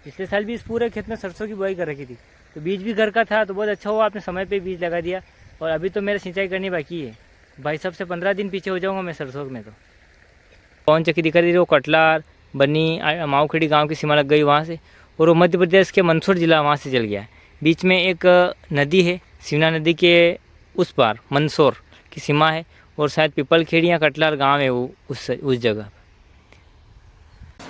पिछले साल भी इस पूरे खेत में सरसों की बुआई कर रखी थी, तो बीज भी घर का था, तो बहुत अच्छा हुआ आपने समय पे बीज लगा दिया। और अभी तो मेरा सिंचाई करनी बाकी है भाई साहब से, 15 दिन पीछे हो जाऊँगा मैं सरसों में। तो पवन चक्की दिखा रही, वो कटलार बनी माऊखेड़ी गाँव की सीमा लग गई वहाँ से, और वो मध्य प्रदेश के मंदसौर जिला वहाँ से चल गया है। बीच में एक नदी है, शिवना नदी के उस पार मंदसौर की सीमा है, और शायद पीपल खेड़ी या कटलार गांव है वो उस जगह।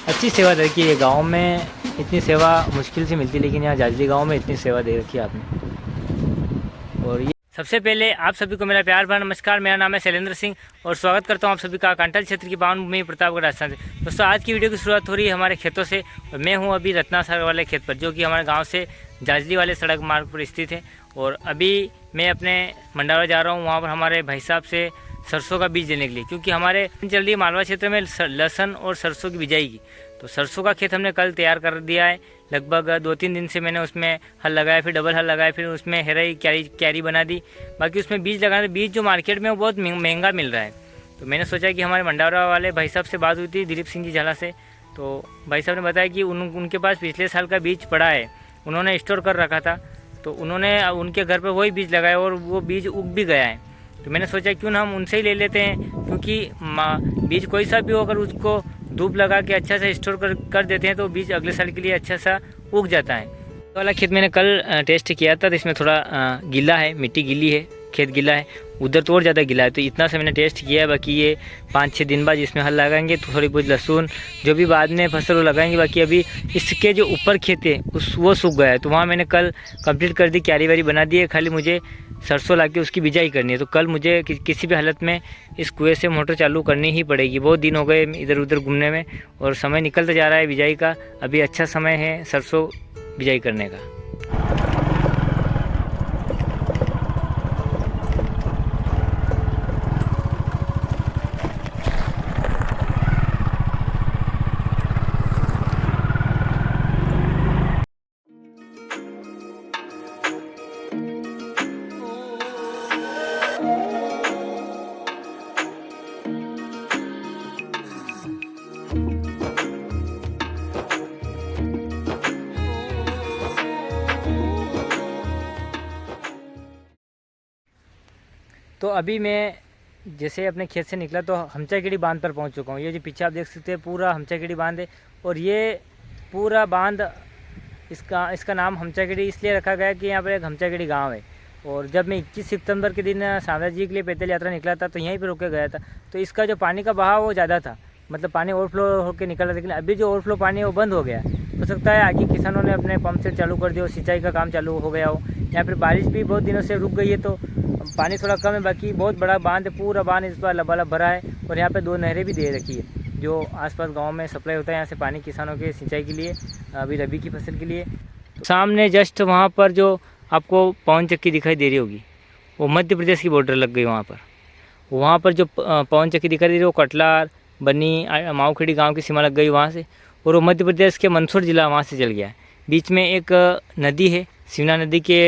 अच्छी सेवा दे रखी है गांव में, इतनी सेवा मुश्किल से मिलती, लेकिन यहाँ जाजली गांव में इतनी सेवा दे रखी है आपने। और ये सबसे पहले आप सभी को मेरा प्यार भरा नमस्कार। मेरा नाम है शैलेंद्र सिंह और स्वागत करता हूँ आप सभी का कांटल क्षेत्र की पावन भूमि प्रतापगढ़ राजस्थान से। दोस्तों, आज की वीडियो की शुरुआत हो रही है हमारे खेतों से, और मैं हूँ अभी रत्नासर वाले खेत पर, जो कि हमारे गाँव से जाजली वाले सड़क मार्ग पर स्थित है। और अभी मैं अपने मंडावा जा रहा हूँ, वहाँ पर हमारे भाई साहब से सरसों का बीज लेने के लिए, क्योंकि हमारे चल रही है मालवा क्षेत्र में लहसुन और सरसों की बिजाई की। तो सरसों का खेत हमने कल तैयार कर दिया है। लगभग 2-3 दिन से मैंने उसमें हल लगाया, फिर डबल हल लगाया, फिर उसमें हेराई क्यारी बना दी। बाकी उसमें बीज लगाना, बीज जो मार्केट में वो बहुत महंगा मिल रहा है। तो मैंने सोचा कि हमारे मंडावरा वाले भाई साहब से बात हुई थी, दिलीप सिंह जी झाला से। तो भाई साहब ने बताया कि उनके पास पिछले साल का बीज पड़ा है, उन्होंने स्टोर कर रखा था, तो उन्होंने उनके घर पर वही बीज लगाया और वो बीज उग भी गया है। तो मैंने सोचा क्यों ना हम उनसे ही ले लेते हैं, क्योंकि बीज कोई सा भी हो, अगर उसको धूप लगा के अच्छा सा स्टोर कर देते हैं तो बीज अगले साल के लिए अच्छा सा उग जाता है। तो वाला खेत मैंने कल टेस्ट किया था, तो इसमें थोड़ा गीला है, मिट्टी गीली है, खेत गीला है, उधर तो और ज़्यादा गीला है। तो इतना सा मैंने टेस्ट किया है। बाकी ये 5-6 दिन बाद इसमें हल लगाएंगे तो थोड़ी बहुत लहसुन जो भी बाद में फसल वो लगाएंगे। बाकी अभी इसके जो ऊपर खेत है वो सूख गया है, तो वहाँ मैंने कल कंप्लीट कर दी, क्यारी वारी बना दी है, खाली मुझे सरसों ला के उसकी बिजाई करनी है। तो कल मुझे किसी भी हालत में इस कुएँ से मोटर चालू करनी ही पड़ेगी। बहुत दिन हो गए इधर उधर घूमने में और समय निकलता जा रहा है बिजाई का। अभी अच्छा समय है सरसों बिजाई करने का। तो अभी मैं जैसे अपने खेत से निकला तो हमचाखेड़ी बांध पर पहुंच चुका हूं। ये जो पीछे आप देख सकते हैं पूरा हमचाखेड़ी बांध है, और ये पूरा बांध इसका नाम हमचाखेड़ी इसलिए रखा गया कि यहाँ पर एक हमचाखेड़ी गांव है। और जब मैं 21 सितंबर के दिन सांवरा जी के लिए पैदल यात्रा निकला था तो यहीं पर रुके गया था। तो इसका जो पानी का बहाव वो ज़्यादा था, मतलब पानी ओवरफ्लो होकर निकल रहा था, लेकिन अभी जो ओवरफ्लो पानी है वो बंद हो गया है। हो सकता है आगे किसानों ने अपने पंप सेट चालू कर दिया और सिंचाई का काम चालू हो गया हो। यहाँ पर बारिश भी बहुत दिनों से रुक गई है तो पानी थोड़ा कम है। बाकी बहुत बड़ा बांध है, पूरा बांध इस बार लबालब भरा है, और यहाँ पे 2 नहरें भी दे रखी है जो आसपास गांव में सप्लाई होता है यहाँ से पानी किसानों के सिंचाई के लिए, अभी रबी की फसल के लिए। सामने जस्ट वहाँ पर जो आपको पवन चक्की दिखाई दे रही होगी वो मध्य प्रदेश की बॉर्डर लग गई वहाँ पर जो पवन चक्की दिखाई दे रही है वो कटलार बनी माऊखेड़ी गाँव की सीमा लग गई वहाँ से, और वो मध्य प्रदेश के मंदसौर जिला वहाँ से चल गया है। बीच में एक नदी है, शिवना नदी के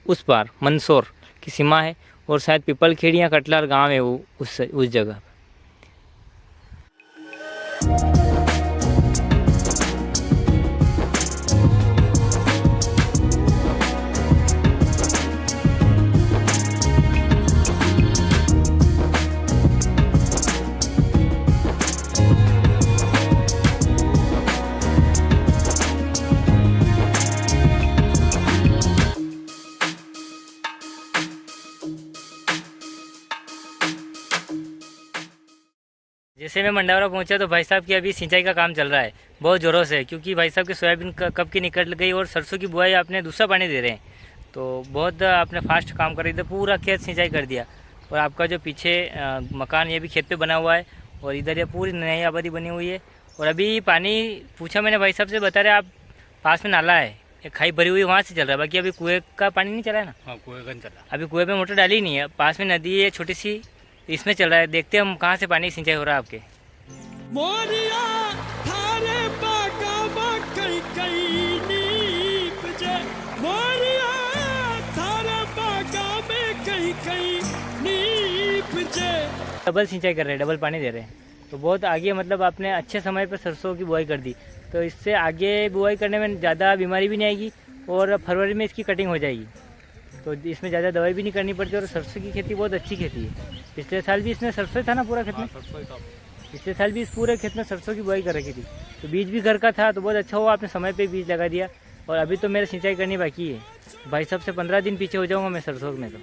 उस पार मंदसौर की सीमा है, और शायद पीपल खेड़ी या कटलार गांव है वो उस जगह। जैसे मैं मंडावरा पहुंचा तो भाई साहब की अभी सिंचाई का काम चल रहा है बहुत ज़ोरों से, क्योंकि भाई साहब की सोयाबीन कब की निकल गई और सरसों की बुआई आपने दूसरा पानी दे रहे हैं, तो बहुत आपने फास्ट काम कर रहे थे, पूरा खेत सिंचाई कर दिया। और आपका जो पीछे मकान ये भी खेत पे बना हुआ है, और इधर ये पूरी नई आबादी बनी हुई है। और अभी पानी पूछा मैंने भाई साहब से, बता रहे आप पास में नाला है, एक खाई भरी हुई वहाँ से चल रहा है। बाकी अभी कुएँ का पानी नहीं चला है ना? हाँ, कुएँ का चल रहा है। अभी कुएँ पे मोटर डाली नहीं है, पास में नदी है छोटी सी, इसमें चल रहा है। देखते हैं हम कहाँ से पानी सिंचाई हो रहा है आपके। मोरिया थारे बागा कई कई नीप जे, मोरिया थारे बागा में कई कई नीप जे। डबल सिंचाई कर रहे हैं, डबल पानी दे रहे हैं, तो बहुत आगे, मतलब आपने अच्छे समय पर सरसों की बुआई कर दी। तो इससे आगे बुआई करने में ज़्यादा बीमारी भी नहीं आएगी और फरवरी में इसकी कटिंग हो जाएगी। तो इसमें ज़्यादा दवाई भी नहीं करनी पड़ती और सरसों की खेती बहुत अच्छी खेती है। पिछले साल भी इसमें सरसों था ना पूरा खेत में, पिछले साल भी इस पूरे खेत में सरसों की बुआई कर रखी थी। तो बीज भी घर का था तो बहुत अच्छा हुआ, आपने समय पे बीज लगा दिया। और अभी तो मेरे सिंचाई करनी बाकी है भाई साहब, से 15 दिन पीछे हो जाऊँगा मैं सरसों में। तो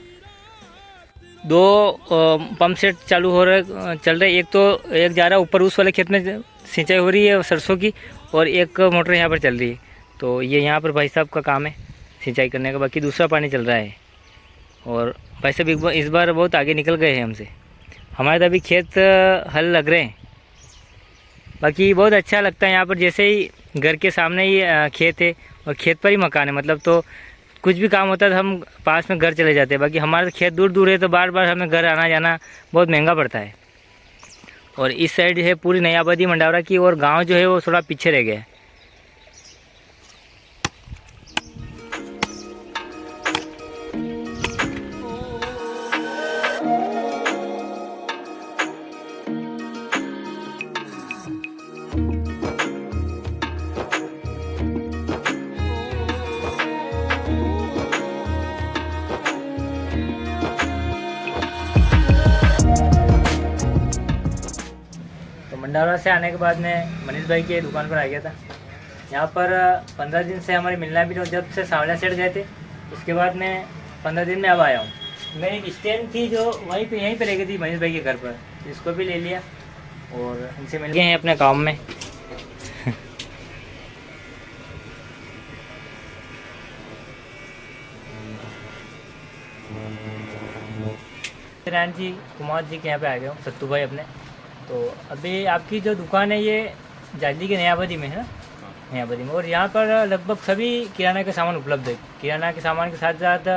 2 पंप सेट चालू हो रहे चल रहे, एक जा रहा है ऊपर उस वाले खेत में सिंचाई हो रही है सरसों की, और एक मोटर यहाँ पर चल रही है। तो ये यहाँ पर भाई साहब का काम है सिंचाई करने का, बाकी दूसरा पानी चल रहा है। और भाई साहब इस बार बहुत आगे निकल गए हैं हमसे, हमारे तो अभी खेत हल लग रहे हैं। बाकी बहुत अच्छा लगता है यहाँ पर, जैसे ही घर के सामने ही खेत है और खेत पर ही मकान है, मतलब तो कुछ भी काम होता है तो हम पास में घर चले जाते हैं। बाकी हमारे खेत दूर दूर है तो बार बार हमें घर आना जाना बहुत महंगा पड़ता है। और इस साइड है पूरी नई आबादी मंडावरा की, और गांव जो है वो थोड़ा पीछे रह गया है। मंडावरा से आने के बाद मैं मनीष भाई के दुकान पर आ गया था। यहाँ पर 15 दिन से हमारी मिलना भी नहीं, जब से सांवला सेट गए थे उसके बाद मैं 15 दिन में अब आया हूँ। मेरी एक स्टैंड थी जो यहीं पे रह गई थी मनीष भाई के घर पर, इसको भी ले लिया और इनसे मिल गए हैं अपने काम में। नारायण जी कुमार जी के यहाँ पे आ गया हूँ, सत्तू भाई अपने। तो अभी आपकी जो दुकान है ये जाजली के नयाबादी में है ना, नयाबादी में, और यहाँ पर लगभग सभी किराना के सामान उपलब्ध है। किराना के सामान के साथ साथ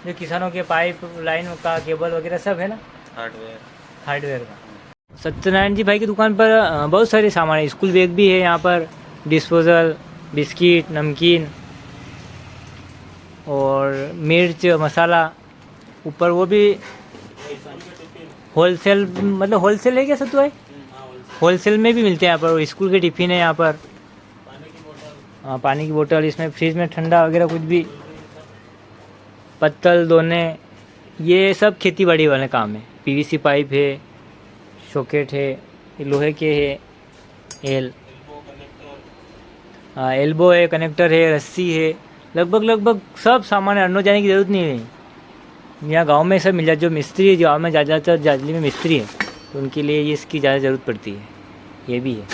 जो किसानों के पाइप लाइन का केबल वगैरह सब है ना, हार्डवेयर का। सत्यनारायण जी भाई की दुकान पर बहुत सारे सामान है, स्कूल बैग भी है यहाँ पर, डिस्पोजल, बिस्किट, नमकीन और मिर्च मसाला, ऊपर वो भी होलसेल, मतलब होलसेल है क्या सत्तू भाई? होलसेल में भी मिलते हैं यहाँ पर। और स्कूल के टिफ़िन है यहाँ पर, हाँ पानी की बोतल, इसमें फ्रिज में ठंडा वगैरह कुछ भी, पत्तल दोने, ये सब खेती बाड़ी वाले काम है। पीवीसी पाइप है, सॉकेट है, लोहे के है, एल्बो है, कनेक्टर है, रस्सी है, लगभग सब सामान है। अन्नो जाने की ज़रूरत नहीं है, यहाँ गांव में सब मिल जाए। जो मिस्त्री है, जो गाँव में ज़्यादातर जाजली में मिस्त्री है तो उनके लिए ये इसकी ज़्यादा ज़रूरत पड़ती है। ये भी है,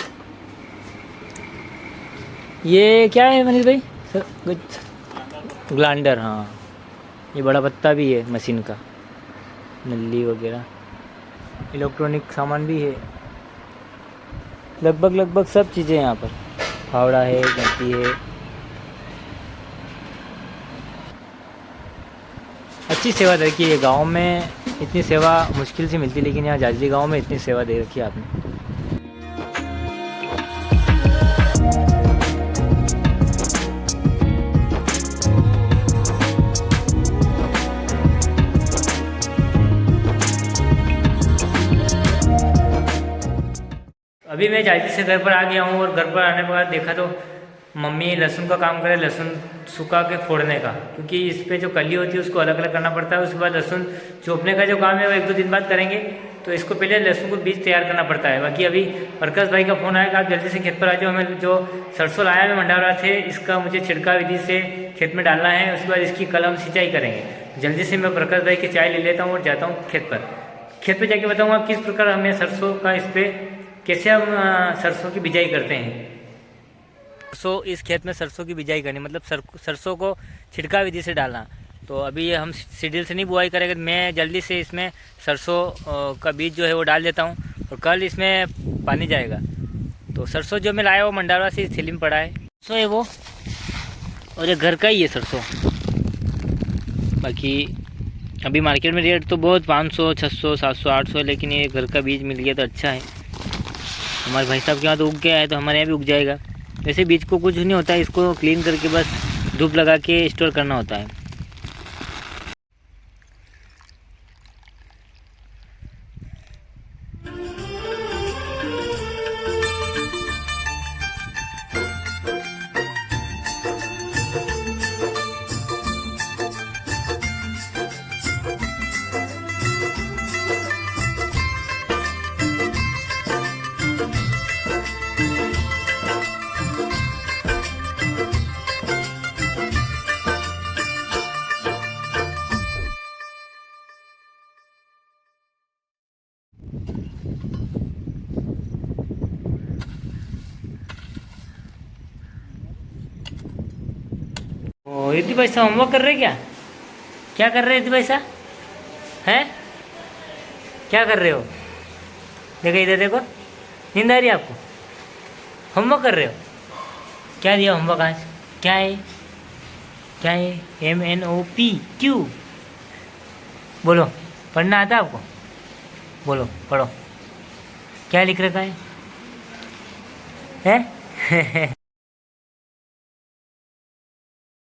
ये क्या है मनीष भाई? ग्लाइंडर, हाँ ये बड़ा पत्ता भी है मशीन का, नली वगैरह, इलेक्ट्रॉनिक सामान भी है, लगभग सब चीज़ें यहाँ पर। फावड़ा है, घंटी है, अच्छी सेवा दे रखी है। गाँव में इतनी सेवा मुश्किल से मिलती, लेकिन यहाँ जाजली गांव में इतनी सेवा दे रखी है आपने। अभी मैं जाजली से घर पर आ गया हूँ और घर पर आने के बाद देखा तो मम्मी लहसुन का काम करे, लहसुन सुखा के फोड़ने का, क्योंकि इस पे जो कली होती है उसको अलग अलग करना पड़ता है। उसके बाद लहसुन चोपने का जो काम है वो 1-2 दिन बाद करेंगे। तो इसको पहले लहसुन को बीज तैयार करना पड़ता है। बाकी अभी प्रकाश भाई का फ़ोन आया कि आप जल्दी से खेत पर आ जाओ, हमें जो सरसों लाया मैं मंडावरा से, इसका मुझे छिड़का विधि से खेत में डालना है। उसके बाद इसकी कल हम सिंचाई करेंगे। जल्दी से मैं प्रकाश भाई की चाय ले लेता हूँ और जाता हूँ खेत पर। खेत पर जाके बताऊँगा किस प्रकार हमें सरसों का, इस पर कैसे हम सरसों की बिजाई करते हैं। सरसों, इस खेत में सरसों की बिजाई करनी मतलब सरसों को छिड़का विधि से डालना। तो अभी हम सीडील से नहीं बुआई करेंगे, मैं जल्दी से इसमें सरसों का बीज जो है वो डाल देता हूँ और कल इसमें पानी जाएगा। तो सरसों जो मैं लाया वो मंडावरा से इस थैली में पड़ा है, सरसों है वो, और ये घर का ही है सरसों। बाकी अभी मार्केट में रेट तो बहुत 500, 600, 700, 800 है, लेकिन ये घर का बीज मिल गया तो अच्छा है। हमारे भाई साहब के यहाँ तो उग गया है, तो हमारे यहाँ भी उग जाएगा। वैसे बीज को कुछ नहीं होता है, इसको क्लीन करके बस धूप लगा के स्टोर करना होता है। ओ इति भाई साहब होमवर्क कर रहे क्या? क्या कर रहे हैं इति भाई साहब? हैं क्या कर रहे हो? देखो इधर देखो, नींद आ रही है आपको? होमवर्क कर रहे हो? क्या दिया होमवर्क आज? क्या है? क्या है? MNOP Q। बोलो, पढ़ना आता है आपको? बोलो पढ़ो, क्या लिख रखा है? हैं?